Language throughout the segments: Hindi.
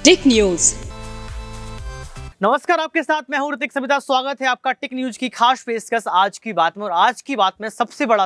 टिक न्यूज। नमस्कार, आपके साथ मैं हूं ऋतिक सविता। स्वागत है आपका टिक न्यूज की खास पेशकश आज की बात में। और आज की बात में सबसे बड़ा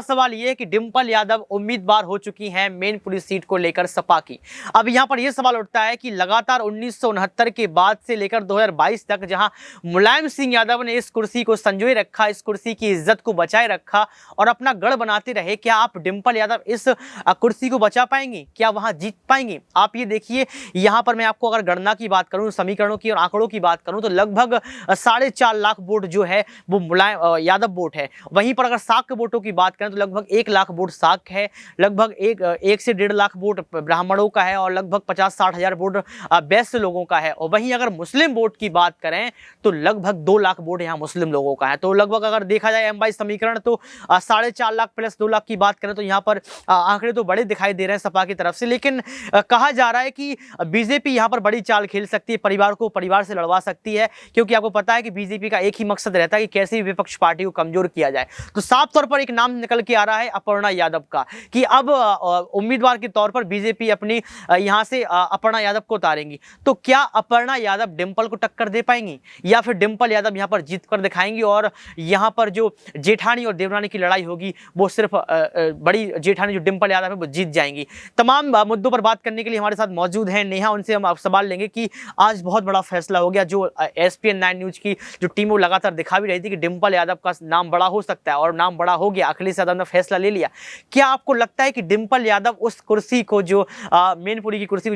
सवाल ये है कि डिंपल यादव उम्मीदवार हो चुकी हैं मैनपुरी सीट को लेकर सपा की। अब यहां पर यह सवाल उठता है कि लगातार 1969 के बाद से लेकर 2022 तक जहां मुलायम सिंह यादव ने इस कुर्सी को संजोए रखा, इस कुर्सी की इज्जत को बचाए रखा और अपना गढ़ बनाते रहे, क्या आप डिंपल यादव इस कुर्सी को बचा पाएंगी? क्या वहां जीत पाएंगी? आप ये देखिए, यहां पर मैं आपको अगर गणना की बात करूं, समीकरणों की और आंकड़ों की बात करूं, तो लगभग 4.5 लाख वोट जो है वो मुलायम यादव वोट है। वहीं पर अगर साक के वोटों की बात करें तो लगभग 1 लाख वोट साक है, लगभग 1 से 1.5 लाख वोट ब्राह्मणों का है और लगभग 50-60 हजार वोट वैश्य लोगों का है। और वहीं अगर मुस्लिम वोट की बात करें तो लगभग 2 लाख वोट यहाँ मुस्लिम लोगों का है। तो लगभग अगर देखा जाए एम बाई समीकरण तो 4.5 लाख प्लस 2 लाख की बात करें तो यहाँ पर आंकड़े तो बड़े दिखाई दे रहे हैं सपा की तरफ से। लेकिन कहा जा रहा है कि बीजेपी यहाँ पर बड़ी चाल खेल सकती है, परिवार को परिवार से लड़वा सकती है, क्योंकि आपको पता है कि बीजेपी का एक ही मकसद रहता है कि कैसे भी विपक्ष पार्टी को कमजोर किया जाए। तो साफ तौर पर एक नाम निकल के आ रहा है अपर्णा यादव का कि अब उम्मीदवार के तौर पर बीजेपी अपनी यहां से अपर्णा यादव को उतारेंगी। तो क्या अपर्णा यादव डिंपल को टक्कर दे पाएंगी या फिर डिंपल यादव यहां पर जीत कर दिखाएंगी और यहां पर जो जेठानी और देवरानी की लड़ाई होगी वो सिर्फ बड़ी जेठानी जो डिंपल यादव है वो जीत जाएंगी? तमाम मुद्दों पर बात करने के लिए हमारे साथ मौजूद हैं नेहा। उनसे हम सवाल लेंगे कि आज बहुत बड़ा फैसला हो गया, जो एसपीएन 9 न्यूज की जो टीम वो लगातार दिखा भी रही थी कि डिंपल यादव का नाम बड़ा हो सकता है और नाम बड़ा हो गया, अखिलेश यादव ने फैसला ले लिया। क्या आपको लगता है कि डिंपल यादव उस कुर्सी को जो मैनपुरी की कुर्सी को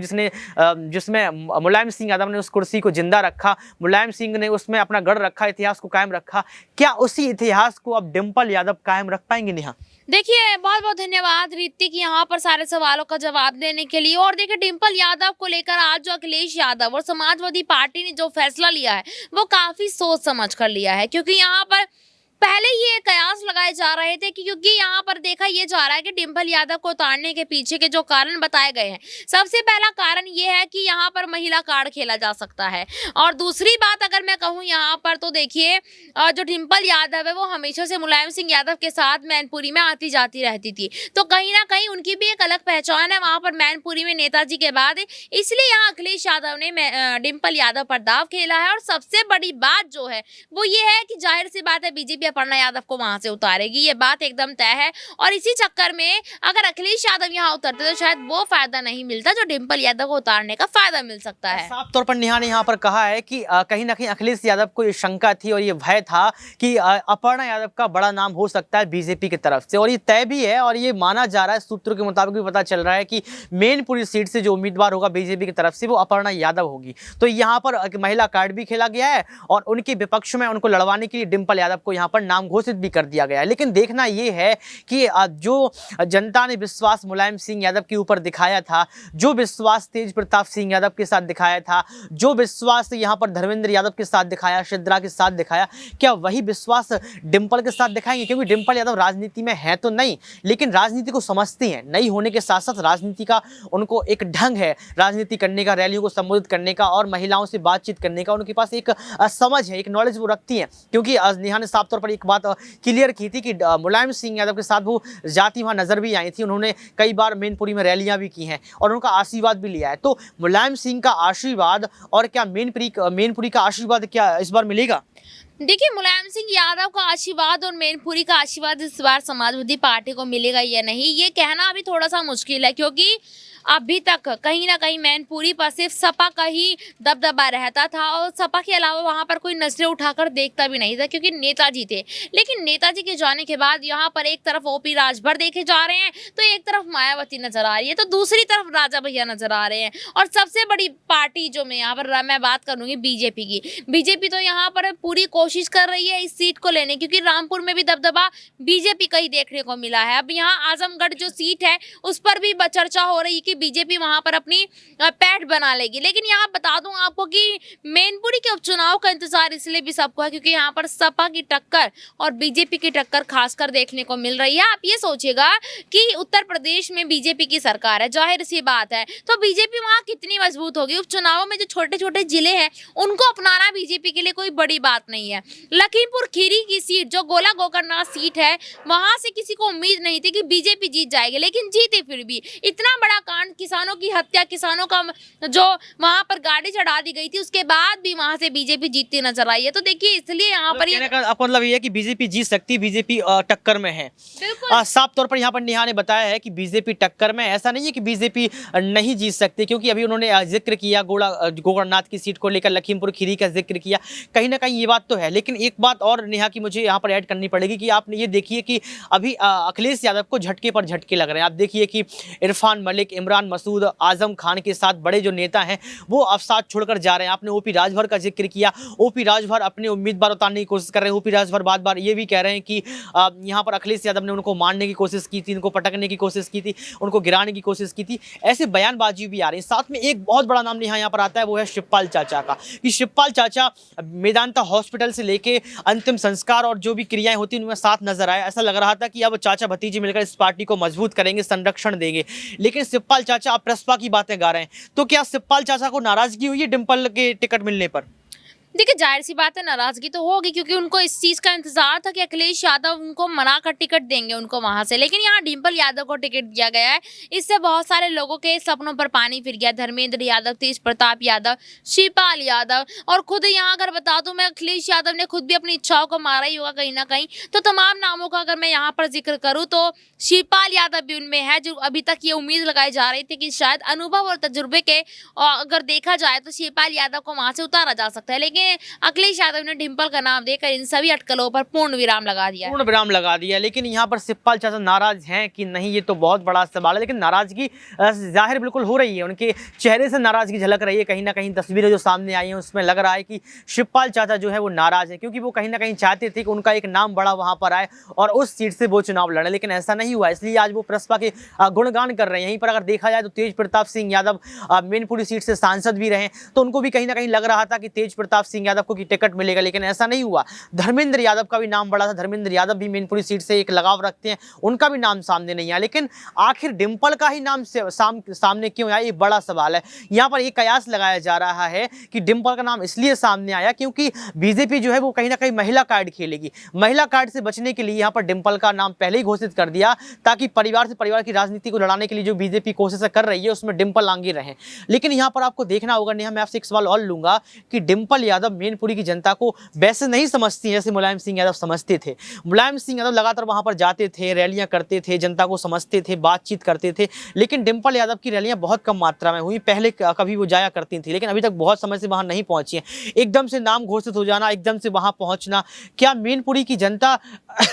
जिसमें मुलायम सिंह यादव ने उस कुर्सी को जिंदा रखा, मुलायम सिंह ने उसमें अपना गढ़ रखा, इतिहास को कायम रखा, क्या उसी इतिहास को अब डिंपल यादव कायम रख पाएंगे? नेहा, देखिए, बहुत बहुत धन्यवाद ऋतिक यहाँ पर सारे सवालों का जवाब देने के लिए। और देखिए, डिंपल यादव को लेकर आज जो अखिलेश यादव और समाजवादी पार्टी ने जो फैसला लिया है वो काफी सोच समझ कर लिया है, क्योंकि यहाँ पर पहले ये कयास लगाए जा रहे थे कि क्योंकि यहाँ पर देखा ये जा रहा है कि डिंपल यादव को उतारने के पीछे के जो कारण बताए गए हैं, सबसे पहला कारण ये है कि यहाँ पर महिला कार्ड खेला जा सकता है। और दूसरी बात अगर मैं कहूँ यहाँ पर तो देखिए, जो डिंपल यादव है वो हमेशा से मुलायम सिंह यादव के साथ मैनपुरी में आती जाती रहती थी, तो कहीं ना कहीं उनकी भी एक अलग पहचान है वहां पर मैनपुरी में नेताजी के बाद। इसलिए यहाँ अखिलेश यादव ने डिंपल यादव पर दाव खेला है। और सबसे बड़ी बात जो है वो ये है कि जाहिर सी बात है बीजेपी अपर्णा यादव को वहां से उतारेगी, ये बात एकदम तय है। और इसी चक्कर में अगर अखिलेश यादव यहाँ उतरते तो शायद वो फायदा नहीं मिलता जो डिंपल यादव को उतारने का फायदा मिल सकता है। साफ तौर पर नेहा ने यहाँ पर कहा है कि कहीं ना कहीं अखिलेश यादव को ये शंका थी और ये भय था कि अपर्णा यादव का बड़ा नाम हो सकता है बीजेपी की तरफ से, और ये तय भी है। और ये माना जा रहा है, सूत्रों के मुताबिक भी पता चल रहा है कि मैनपुरी सीट से जो उम्मीदवार होगा बीजेपी की तरफ से वो अपर्णा यादव होगी। तो यहाँ पर महिला कार्ड भी खेला गया है और उनके विपक्ष में उनको लड़वाने के लिए डिंपल यादव को यहाँ पर नाम घोषित भी कर दिया गया है। लेकिन देखना यह है कि जो जनता ने विश्वास मुलायम सिंह यादव के ऊपर दिखाया था, जो विश्वास तेज प्रताप सिंह यादव के साथ दिखाया था, जो विश्वास यहाँ पर धर्मेंद्र यादव के साथ दिखाया, शिद्रा के साथ दिखाया, क्या वही विश्वास डिंपल के साथ दिखाएंगे? क्योंकि डिंपल यादव राजनीति में है तो नहीं, लेकिन राजनीति को समझती हैं। नहीं होने के साथ साथ राजनीति का उनको एक ढंग है राजनीति करने का, रैलियों को संबोधित करने का और महिलाओं से बातचीत करने का उनके पास एक समझ है, एक नॉलेज वो रखती हैं। क्योंकि नेहा ने साफ तौर पर एक बात क्लियर की थी कि मुलायम सिंह यादव के साथ वो जाति वहां नजर भी आई थी, उन्होंने कई बार मैनपुरी में रैलियां भी की हैं और उनका आशीर्वाद भी लिया है। तो मुलायम सिंह का आशीर्वाद और क्या मैनपुरी का आशीर्वाद क्या इस बार मिलेगा? देखिए, मुलायम सिंह यादव का आशीर्वाद और मैनपुरी का आशीर्वाद इस बार समाजवादी पार्टी को मिलेगा या नहीं, ये कहना अभी थोड़ा सा मुश्किल है, क्योंकि अभी तक कहीं ना कहीं मैनपुरी पर सिर्फ सपा का ही दबदबा रहता था और सपा के अलावा वहां पर कोई नजरें उठाकर देखता भी नहीं था, क्योंकि नेताजी थे। लेकिन नेताजी के जाने के बाद यहाँ पर एक तरफ ओपी राजभर देखे जा रहे हैं, तो एक तरफ मायावती नजर आ रही है, तो दूसरी तरफ राजा भैया नजर आ रहे हैं। और सबसे बड़ी पार्टी जो मैं बात करूंगी बीजेपी की, बीजेपी तो यहाँ पर पूरी कोशिश कर रही है इस सीट को लेने, क्योंकि रामपुर में भी दबदबा बीजेपी का ही देखने को मिला है। अब यहाँ आजमगढ़ जो सीट है उस पर भी चर्चा हो रही है कि बीजेपी वहां पर अपनी पैठ बना लेगी। लेकिन यहाँ बता दूं आपको कि मैनपुरी के उपचुनाव का इंतजार इसलिए भी सबको है क्योंकि यहाँ पर सपा की टक्कर और बीजेपी की टक्कर खासकर देखने को मिल रही है। आप ये सोचिएगा कि उत्तर प्रदेश में बीजेपी की सरकार है, जाहिर सी बात है, तो बीजेपी वहां कितनी मजबूत होगी। उपचुनावों में जो छोटे छोटे जिले हैं उनको अपनाना बीजेपी के लिए कोई बड़ी बात नहीं है। लखीमपुर खीरी की सीट जो गोला गोकरनाथ सीट है, वहां से किसी को उम्मीद नहीं थी कि बीजेपी जीत जाएगी, लेकिन जीती फिर भी। इतना बड़ा कांड कांड, किसानों की हत्या, किसानों का जो वहां पर गाड़ी चढ़ा दी गई थी, उसके बाद भी वहां से बीजेपी जीतती नजर आई है। तो देखिए इसलिए यहाँ पर कहने का आपका मतलब ये है कि बीजेपी जीत सकती है, बीजेपी टक्कर में है। बिल्कुल साफ तौर पर यहाँ पर नेहा ने बताया है कि बीजेपी टक्कर में, ऐसा नहीं है कि बीजेपी नहीं जीत सकती, क्योंकि अभी उन्होंने जिक्र किया गोकर्णनाथ की सीट को लेकर, लखीमपुर खीरी का जिक्र किया, कहीं ना कहीं ये बात तो है। लेकिन एक बात और नेहा की मुझे यहाँ पर ऐड करनी पड़ेगी कि आपने ये देखिए कि अभी अखिलेश यादव को झटके पर झटके लग रहे हैं। आप देखिए कि इरफान मलिक, इमरान मसूद, आजम खान के साथ बड़े जो नेता हैं वो अब साथ छोड़कर जा रहे हैं। आपने ओपी राजभर का जिक्र किया, ओपी राजभर अपने उम्मीदवार उतारने की कोशिश कर रहे हैं। ओपी राजभर बार बार ये भी कह रहे हैं कि यहाँ पर अखिलेश यादव ने उनको मारने की कोशिश की थी, उनको पटकने की कोशिश की थी, उनको गिराने की कोशिश की थी, ऐसे बयानबाजी भी आ रही है। साथ में एक बहुत बड़ा नाम यहाँ पर आता है, वो है शिवपाल चाचा का, कि शिवपाल चाचा मेदांता हॉस्पिटल से लेके अंतिम संस्कार और जो भी क्रियाएं होती हैं उनमें साथ नजर आया। ऐसा लग रहा था कि अब चाचा भतीजे मिलकर इस पार्टी को मजबूत करेंगे, संरक्षण देंगे। लेकिन शिवपाल चाचा अब प्रसपा की बातें गा रहे हैं। तो क्या शिवपाल चाचा को नाराजगी हुई है डिंपल के टिकट मिलने पर? देखिए जाहिर सी बात है, नाराजगी तो होगी, क्योंकि उनको इस चीज का इंतजार था कि अखिलेश यादव उनको मना कर टिकट देंगे उनको वहां से, लेकिन यहाँ डिंपल यादव को टिकट दिया गया है। इससे बहुत सारे लोगों के सपनों पर पानी फिर गया। धर्मेंद्र यादव, तेज प्रताप यादव, शिवपाल यादव, और खुद यहाँ अगर बता दूं मैं, अखिलेश यादव ने खुद भी अपनी इच्छाओं को मारा ही होगा कहीं ना कहीं। तो तमाम नामों का अगर मैं यहाँ पर जिक्र करूँ तो शिवपाल यादव भी उनमें है, जो अभी तक ये उम्मीद लगाई जा रही थी कि शायद अनुभव और तजुर्बे के अगर देखा जाए तो शिवपाल यादव को वहां से उतारा जा सकता है। लेकिन अखिलेश यादव ने डिंपल का नाम देकर इन सभी अटकलों पर पूर्ण विराम लगा दिया। लेकिन यहाँ पर शिवपाल चाचा नाराज हैं कि नहीं, ये तो बहुत बड़ा सवाल है। लेकिन नाराजगी जाहिर बिल्कुल हो रही है, उनके चेहरे से नाराजगी झलक रही है। कहीं ना कहीं तस्वीरें जो सामने आई हैं उसमें लग रहा है कि शिवपाल चाचा जो है वो नाराज है, क्योंकि वो कहीं ना कहीं चाहते थे कि उनका एक नाम बड़ा वहां पर आए और उस सीट से वो चुनाव लड़े, लेकिन ऐसा नहीं हुआ। इसलिए आज वो प्रसपा के गुणगान कर रहे हैं। यहीं पर अगर देखा जाए तो तेज प्रताप सिंह यादव मैनपुरी सीट से सांसद भी रहे, तो उनको भी कहीं ना कहीं लग रहा था कि तेज प्रताप सिंह यादव को की टिकट मिलेगा, लेकिन ऐसा नहीं हुआ। धर्मेंद्र यादव का भी नाम बड़ा था, धर्मेंद्र यादव भी मैनपुरी सीट से एक लगाव रखते हैं, उनका भी नाम सामने नहीं आया। लेकिन आखिर डिंपल का ही नाम सामने क्यों आया, ये बड़ा सवाल है। यहाँ पर एक कयास लगाया जा रहा है कि डिंपल का नाम इसलिए सामने आया क्योंकि बीजेपी जो है वो कहीं ना कहीं महिला कार्ड खेलेगी। महिला कार्ड से बचने के लिए यहाँ पर डिंपल का नाम पहले ही घोषित कर दिया, ताकि परिवार से परिवार की राजनीति को लड़ाने के लिए जो बीजेपी कोशिश कर रही है उसमें डिंपल आगे रहे। लेकिन यहाँ पर आपको देखना होगा, नेहा मैं आपसे एक सवाल और लूंगा कि डिंपल यादव मैनपुरी की जनता को वैसे नहीं समझती है जैसे मुलायम सिंह यादव समझते थे। मुलायम सिंह यादव लगातार वहां पर जाते थे, रैलियां करते थे, जनता को समझते थे, बातचीत करते थे। लेकिन डिंपल यादव की रैलियां बहुत कम मात्रा में हुई। पहले कभी वो जाया करती थी, लेकिन अभी तक बहुत समय से वहां नहीं पहुंची है। एकदम से नाम घोषित हो जाना, एकदम से वहां पहुंचना, क्या मैनपुरी की जनता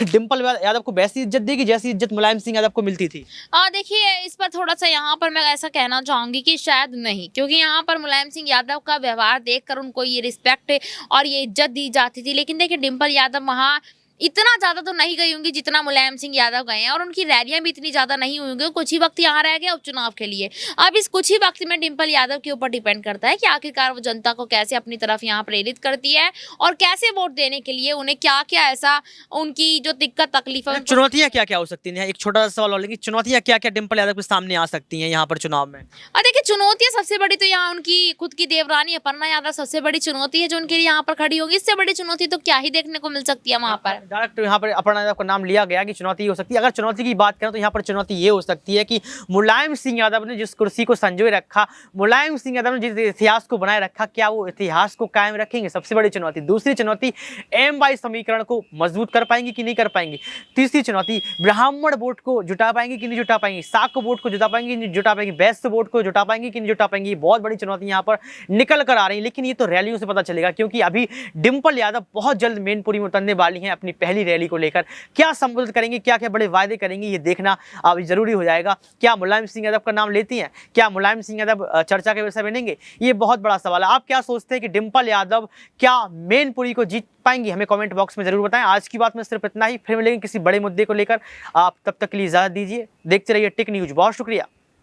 डिंपल यादव को वैसी इज्जत देगी जैसी इज्जत मुलायम सिंह यादव को मिलती थी? देखिए इस पर थोड़ा सा यहाँ पर मैं ऐसा कहना चाहूंगी कि शायद नहीं, क्योंकि यहाँ पर मुलायम सिंह यादव का व्यवहार देखकर उनको ये रिस्पेक्ट और ये इज्जत दी जाती थी। लेकिन देखिए डिंपल यादव वहाँ इतना ज्यादा तो नहीं गई होंगी जितना मुलायम सिंह यादव गए हैं, और उनकी रैलियां भी इतनी ज्यादा नहीं हुई होंगी। कुछ ही वक्त यहाँ रह गया उपचुनाव के लिए। अब इस कुछ ही वक्त में डिंपल यादव के ऊपर डिपेंड करता है कि आखिरकार वो जनता को कैसे अपनी तरफ यहाँ प्रेरित करती है और कैसे वोट देने के लिए उन्हें क्या क्या ऐसा उनकी जो दिक्कत तकलीफ है। चुनौतियां क्या क्या हो सकती हैं? एक छोटा सा सवाल और, लेकिन चुनौतियां क्या क्या डिंपल यादव के सामने आ सकती हैं यहाँ पर चुनाव में? और देखिए चुनौतियां सबसे बड़ी तो यहाँ उनकी खुद की देवरानी अपर्णा यादव सबसे बड़ी चुनौती है जो उनके लिए यहाँ पर खड़ी होगी। इससे बड़ी चुनौती तो क्या ही देखने को मिल सकती है वहां पर। डायरेक्ट यहाँ पर अपर्णा यादव का नाम लिया गया कि चुनौती हो सकती है। अगर चुनौती की बात करें तो यहाँ पर चुनौती ये हो सकती है कि मुलायम सिंह यादव ने जिस कुर्सी को संजोए रखा, मुलायम सिंह यादव ने जिस इतिहास को बनाए रखा, क्या वो इतिहास को कायम रखेंगे? सबसे बड़ी चुनौती। दूसरी चुनौती एम/बाई समीकरण को मजबूत कर पाएंगे कि नहीं कर पाएंगे। तीसरी चुनौती ब्राह्मण वोट को जुटा पाएंगे कि नहीं जुटा पाएंगे। साक वोट को जुटा पाएंगे नहीं जुटा पाएंगे। वैश्य वोट को जुटा पाएंगे कि नहीं जुटा पाएंगे। बहुत बड़ी चुनौती यहाँ पर निकल कर आ रही है। लेकिन ये तो रैलियों से पता चलेगा, क्योंकि अभी डिंपल यादव बहुत जल्द मैनपुरी में उतरने वाली हैं अपनी पहली रैली को लेकर। क्या संबोधित करेंगे, क्या क्या बड़े वायदे करेंगे, ये देखना अब जरूरी हो जाएगा। क्या मुलायम सिंह यादव का नाम लेती हैं? क्या मुलायम सिंह यादव चर्चा के विषय बनेंगे? ये बहुत बड़ा सवाल है। आप क्या सोचते हैं कि डिंपल यादव क्या मैनपुरी को जीत पाएंगी? हमें कमेंट बॉक्स में जरूर बताएं। आज की बात में सिर्फ इतना ही, फिर मिलेंगे किसी बड़े मुद्दे को लेकर। आप तब तक के लिए इजाजत दीजिए। देखते रहिए टिक न्यूज। बहुत शुक्रिया।